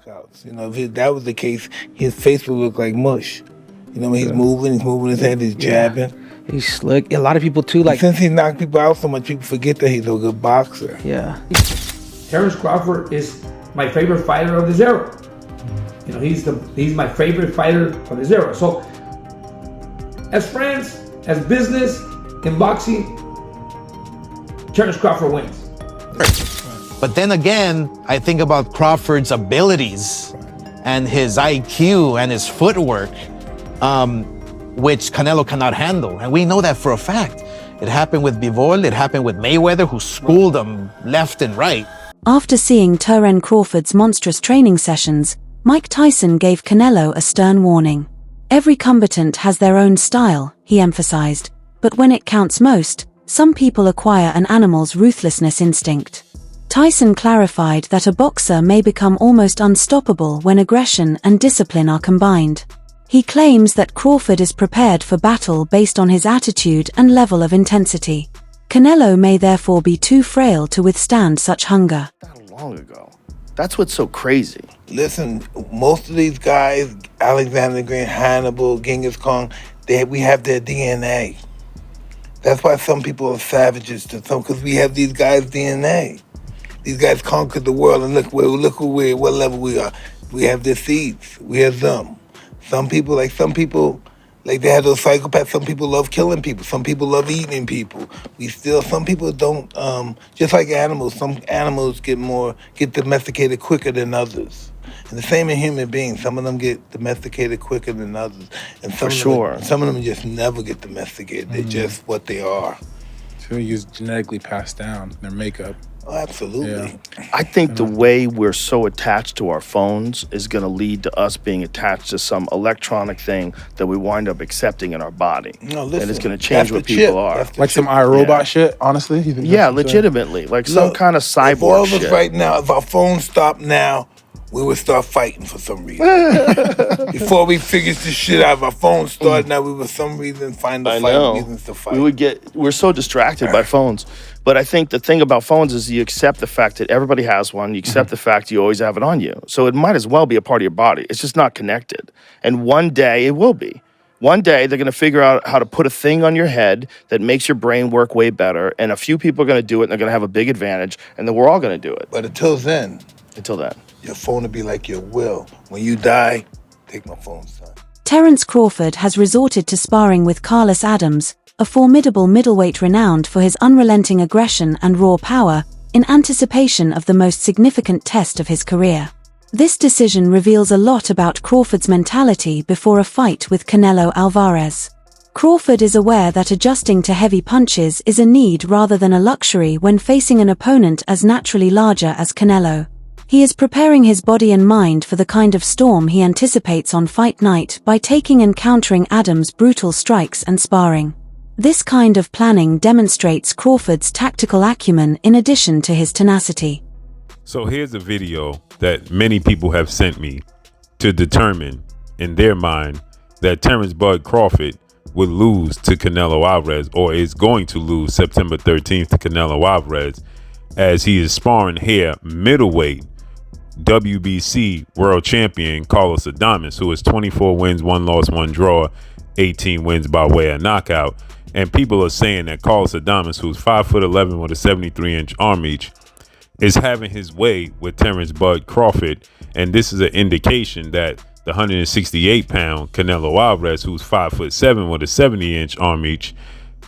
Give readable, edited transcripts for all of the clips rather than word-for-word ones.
knockouts. You know, if that was the case, his face would look like mush. You know, when he's moving his head, he's jabbing. He's slick. A lot of people too, like, since he knocked people out so much, people forget that he's a good boxer. Yeah. Terence Crawford is my favorite fighter of this era. You know, he's my favorite fighter of this era. So, as friends, as business, in boxing, Terence Crawford wins. But then again, I think about Crawford's abilities and his IQ and his footwork, which Canelo cannot handle. And we know that for a fact. It happened with Bivol, it happened with Mayweather, who schooled him left and right. After seeing Terence Crawford's monstrous training sessions, Mike Tyson gave Canelo a stern warning. Every combatant has their own style, he emphasized, but when it counts most, some people acquire an animal's ruthlessness instinct. Tyson clarified that a boxer may become almost unstoppable when aggression and discipline are combined. He claims that Crawford is prepared for battle based on his attitude and level of intensity. Canelo may therefore be too frail to withstand such hunger. Not long ago. That's what's so crazy. Listen, most of these guys, Alexander Green, Hannibal, Genghis Khan, we have their DNA. That's why some people are savages to some, because we have these guys' DNA. These guys conquered the world, and look who we're, what level we are. We have their seeds. We have them. Some people, they have those psychopaths. Some people love killing people. Some people love eating people. Some people don't, just like animals, some animals get domesticated quicker than others. And the same in human beings. Some of them get domesticated quicker than others. And some of them just never get domesticated. They're just what they are. So you genetically passed down their makeup. Oh, absolutely. Yeah. I think the way we're so attached to our phones is going to lead to us being attached to some electronic thing that we wind up accepting in our body. No, listen, and it's going to change what people are. Like some iRobot shit, honestly? You think legitimately. Like some kind of cyborg shit. If all of us right now, if our phones stop now, we would start fighting for some reason. Before we figured this shit out, if our phones started now, we would for some reason find reasons to fight. We're so distracted by phones. But I think the thing about phones is you accept the fact that everybody has one. You accept the fact you always have it on you. So it might as well be a part of your body. It's just not connected. And one day it will be. One day they're going to figure out how to put a thing on your head that makes your brain work way better. And a few people are going to do it and they're going to have a big advantage. And then we're all going to do it. But until then, your phone will be like your will. When you die, take my phone, son. Terence Crawford has resorted to sparring with Carlos Adams, a formidable middleweight renowned for his unrelenting aggression and raw power, in anticipation of the most significant test of his career. This decision reveals a lot about Crawford's mentality before a fight with Canelo Alvarez. Crawford is aware that adjusting to heavy punches is a need rather than a luxury when facing an opponent as naturally larger as Canelo. He is preparing his body and mind for the kind of storm he anticipates on fight night by taking and countering Adams' brutal strikes and sparring. This kind of planning demonstrates Crawford's tactical acumen in addition to his tenacity. So here's a video that many people have sent me to determine in their mind that Terence Bud Crawford would lose to Canelo Alvarez, or is going to lose September 13th to Canelo Alvarez, as he is sparring here middleweight WBC world champion Carlos Adames, who is 24 wins, 1 loss, 1 draw, 18 wins by way of knockout. And people are saying that Carlos Adames, who's 5'11" with a 73-inch arm reach, is having his way with Terence Bud Crawford. And this is an indication that the 168-pound Canelo Alvarez, who's 5'7" with a 70-inch arm reach,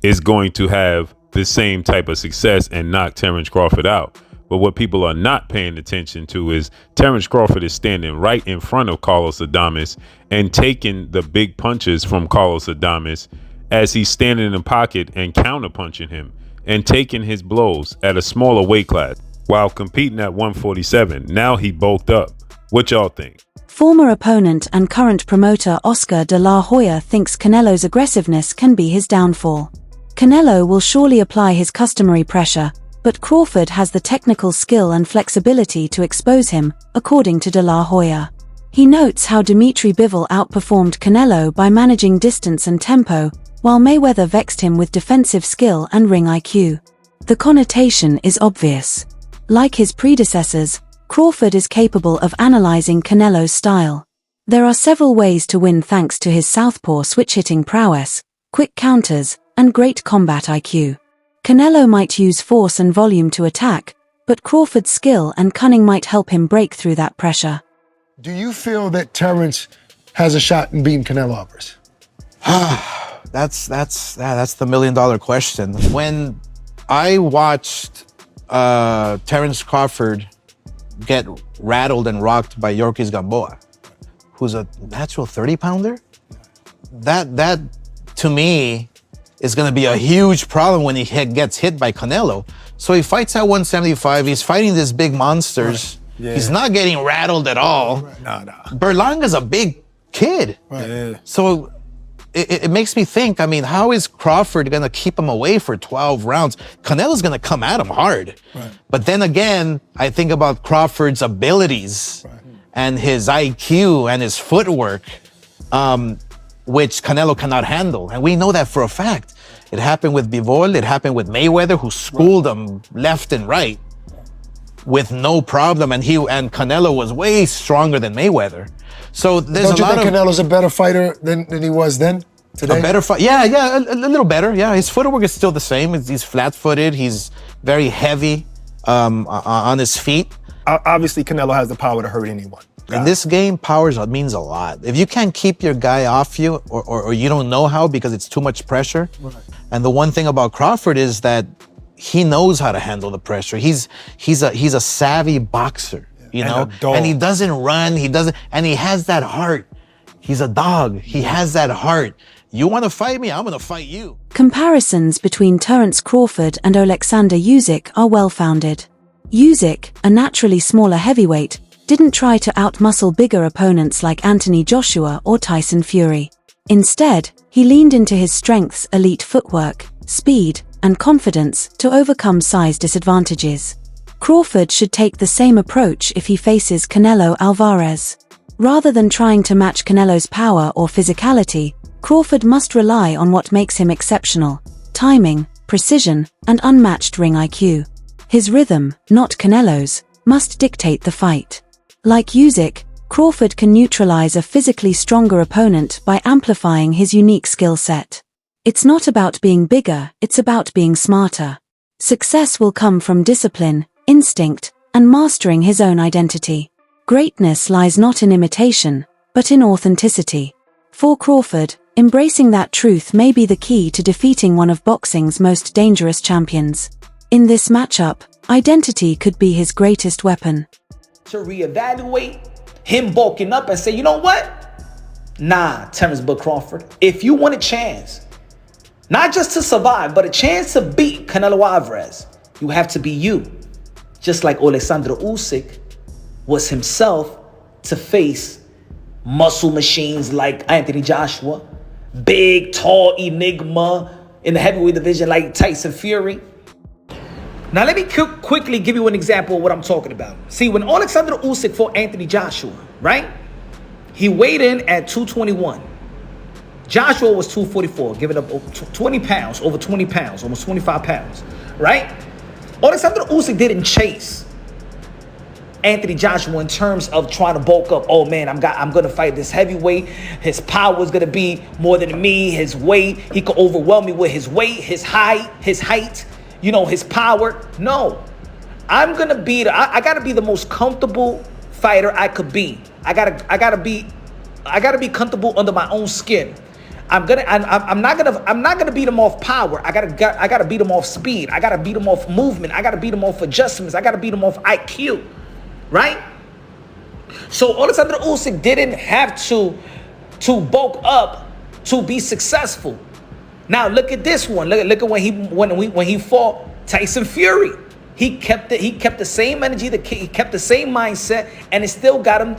is going to have the same type of success and knock Terence Crawford out. But what people are not paying attention to is Terence Crawford is standing right in front of Carlos Adames and taking the big punches from Carlos Adames as he's standing in the pocket and counterpunching him and taking his blows at a smaller weight class while competing at 147. Now he bulked up. What y'all think? Former opponent and current promoter Oscar de la Hoya thinks Canelo's aggressiveness can be his downfall. Canelo will surely apply his customary pressure, but Crawford has the technical skill and flexibility to expose him, according to de la Hoya. He notes how Dimitri Bivol outperformed Canelo by managing distance and tempo, while Mayweather vexed him with defensive skill and ring IQ. The connotation is obvious. Like his predecessors, Crawford is capable of analyzing Canelo's style. There are several ways to win thanks to his southpaw switch-hitting prowess, quick counters, and great combat IQ. Canelo might use force and volume to attack, but Crawford's skill and cunning might help him break through that pressure. Do you feel that Terence has a shot in beating Canelo Alvarez? That's the million-dollar question. When I watched Terence Crawford get rattled and rocked by Yorkis Gamboa, who's a natural 30-pounder, that to me is going to be a huge problem when he gets hit by Canelo. So he fights at 175. He's fighting these big monsters. Right. Yeah. He's not getting rattled at all. Nah. Berlanga's a big kid. Right. Yeah. So it makes me think, I mean, how is Crawford going to keep him away for 12 rounds? Canelo's going to come at him hard. Right. But then again, I think about Crawford's abilities and his IQ and his footwork, which Canelo cannot handle. And we know that for a fact. It happened with Bivol, it happened with Mayweather, who schooled him left and right with no problem. And Canelo was way stronger than Mayweather. So there's Don't you think Canelo's a better fighter than he was then? Today? A better fight? Yeah, a little better. Yeah, his footwork is still the same. He's flat-footed. He's very heavy on his feet. Obviously, Canelo has the power to hurt anyone. In this game, power means a lot. If you can't keep your guy off you, or you don't know how because it's too much pressure. Right. And the one thing about Crawford is that he knows how to handle the pressure. He's a savvy boxer, you know, and he doesn't run. And he has that heart. He's a dog. He has that heart. You want to fight me? I'm going to fight you. Comparisons between Terence Crawford and Alexander Usyk are well-founded. Usyk, a naturally smaller heavyweight, didn't try to outmuscle bigger opponents like Anthony Joshua or Tyson Fury. Instead, he leaned into his strengths: elite footwork, speed, and confidence to overcome size disadvantages. Crawford should take the same approach if he faces Canelo Alvarez. Rather than trying to match Canelo's power or physicality, Crawford must rely on what makes him exceptional: timing, precision, and unmatched ring IQ. His rhythm, not Canelo's, must dictate the fight. Like Usyk, Crawford can neutralize a physically stronger opponent by amplifying his unique skill set. It's not about being bigger, it's about being smarter. Success will come from discipline, instinct, and mastering his own identity. Greatness lies not in imitation, but in authenticity. For Crawford, embracing that truth may be the key to defeating one of boxing's most dangerous champions. In this matchup, identity could be his greatest weapon. To reevaluate him bulking up and say, you know what? Nah, Terence Crawford, if you want a chance, not just to survive, but a chance to beat Canelo Alvarez, you have to be you. Just like Alexander Usyk was himself to face muscle machines like Anthony Joshua, big, tall enigma in the heavyweight division like Tyson Fury. Now let me quickly give you an example of what I'm talking about. See, when Alexander Usyk fought Anthony Joshua, right? He weighed in at 221. Joshua was 244, giving up 20 pounds, over 20 pounds, almost 25 pounds, right? Alexander Usyk didn't chase Anthony Joshua in terms of trying to bulk up. Oh man, I'm gonna fight this heavyweight. His power is gonna be more than me. His weight, he could overwhelm me with his weight, his height. You know, his power. No, I'm gonna be. I gotta be the most comfortable fighter I could be. I gotta be comfortable under my own skin. I'm not gonna beat him off power. I gotta beat him off speed. I gotta beat him off movement. I gotta beat him off adjustments. I gotta beat him off IQ. Right? So Alexander Usyk didn't have to bulk up to be successful. Now look at this one. Look at when he fought Tyson Fury. He kept the same energy. He kept the same mindset, and it still got him.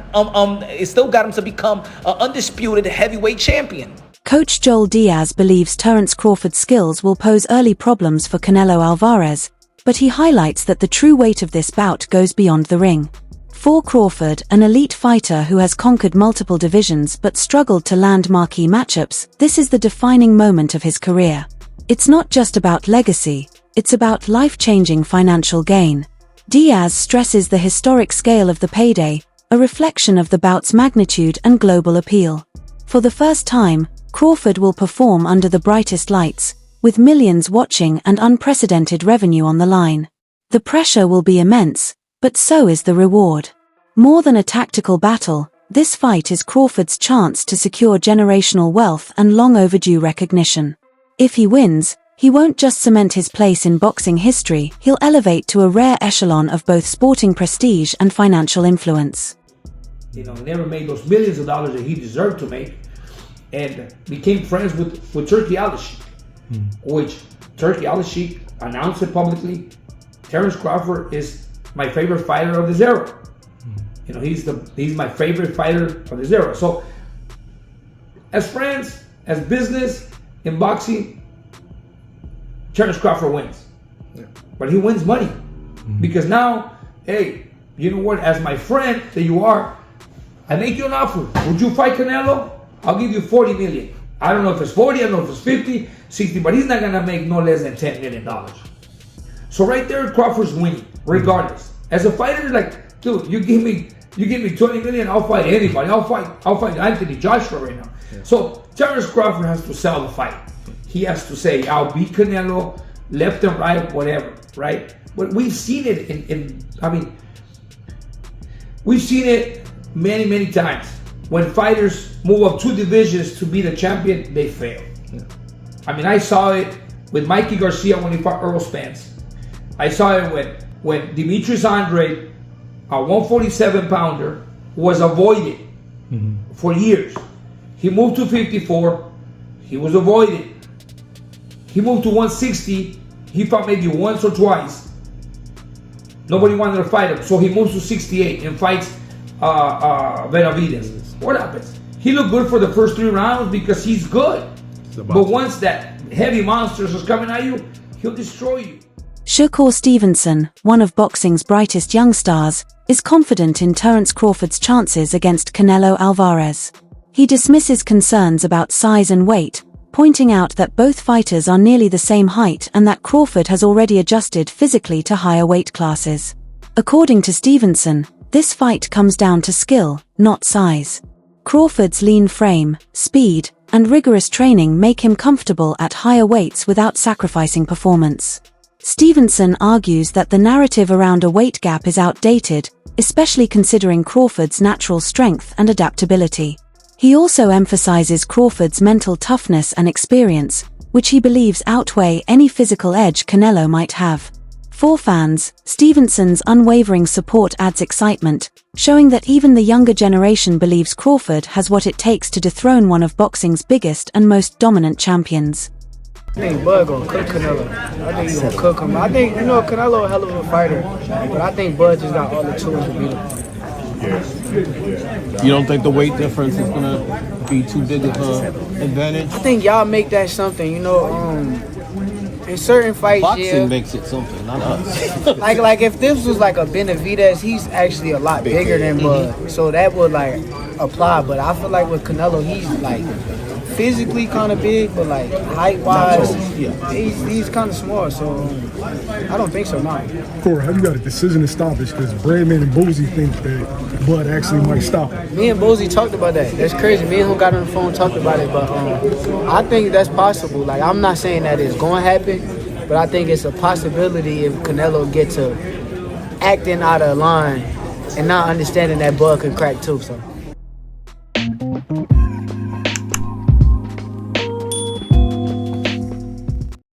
It still got him to become an undisputed heavyweight champion. Coach Joel Diaz believes Terence Crawford's skills will pose early problems for Canelo Alvarez, but he highlights that the true weight of this bout goes beyond the ring. For Crawford, an elite fighter who has conquered multiple divisions but struggled to land marquee matchups, this is the defining moment of his career. It's not just about legacy, it's about life-changing financial gain. Diaz stresses the historic scale of the payday, a reflection of the bout's magnitude and global appeal. For the first time, Crawford will perform under the brightest lights, with millions watching and unprecedented revenue on the line. The pressure will be immense, but so is the reward. More than a tactical battle, this fight is Crawford's chance to secure generational wealth and long overdue recognition. If he wins, he won't just cement his place in boxing history, he'll elevate to a rare echelon of both sporting prestige and financial influence. Never made those millions of dollars that he deserved to make, and became friends with Turkey Al-Sheikh, which Turkey Al-Sheikh announced it publicly. Terence Crawford is my favorite fighter of this era. He's my favorite fighter of this era. So, as friends, as business, in boxing, Terence Crawford wins. But he wins money. Because now, hey, you know what? As my friend that you are, I make you an offer. Would you fight Canelo? I'll give you 40 million. I don't know if it's 40, I don't know if it's 50, 60, but he's not gonna make no less than $10 million. So right there, Crawford's winning, regardless. As a fighter, like, dude, you give me 20 million, I'll fight anybody. I'll fight Anthony Joshua right now. Yeah. So Terence Crawford has to sell the fight. He has to say, I'll beat Canelo, left and right, whatever, right? But we've seen it we've seen it many, many times. When fighters move up 2 divisions to be the champion, they fail. Yeah. I saw it with Mikey Garcia when he fought Earl Spence. I saw it when Demetrius Andrade, a 147-pounder, was avoided for years. He moved to 54, he was avoided. He moved to 160, he fought maybe once or twice. Nobody wanted to fight him, so he moves to 68 and fights Benavidez. What happens? He looked good for the first 3 rounds because he's good. But once that heavy monster is coming at you, he'll destroy you. Shakur Stevenson, one of boxing's brightest young stars, is confident in Terence Crawford's chances against Canelo Alvarez. He dismisses concerns about size and weight, pointing out that both fighters are nearly the same height and that Crawford has already adjusted physically to higher weight classes. According to Stevenson, this fight comes down to skill, not size. Crawford's lean frame, speed, and rigorous training make him comfortable at higher weights without sacrificing performance. Stevenson argues that the narrative around a weight gap is outdated, especially considering Crawford's natural strength and adaptability. He also emphasizes Crawford's mental toughness and experience, which he believes outweigh any physical edge Canelo might have. For fans, Stevenson's unwavering support adds excitement, showing that even the younger generation believes Crawford has what it takes to dethrone one of boxing's biggest and most dominant champions. I think Bud gonna cook Canelo. I think he's gonna cook him. I think, Canelo a hell of a fighter, but I think Bud just got all the tools to beat him. You don't think the weight difference is gonna be too big of an advantage? I think y'all make that something, in certain fights, boxing makes it something, not us. like if this was like a Benavidez, he's actually a lot bigger than Bud, so that would like apply. But I feel like with Canelo, he's like physically kind of big, but like height-wise, he's kind of small. So I don't think so, no. Corey, how you got a decision to stop it? Because Bradman and Boozy think that Bud actually might stop it. Me and Boozy talked about that. That's crazy. Me and him got on the phone, talked about it, but I think that's possible. Like, I'm not saying that it's going to happen, but I think it's a possibility if Canelo gets to acting out of line and not understanding that Bud could crack too. So.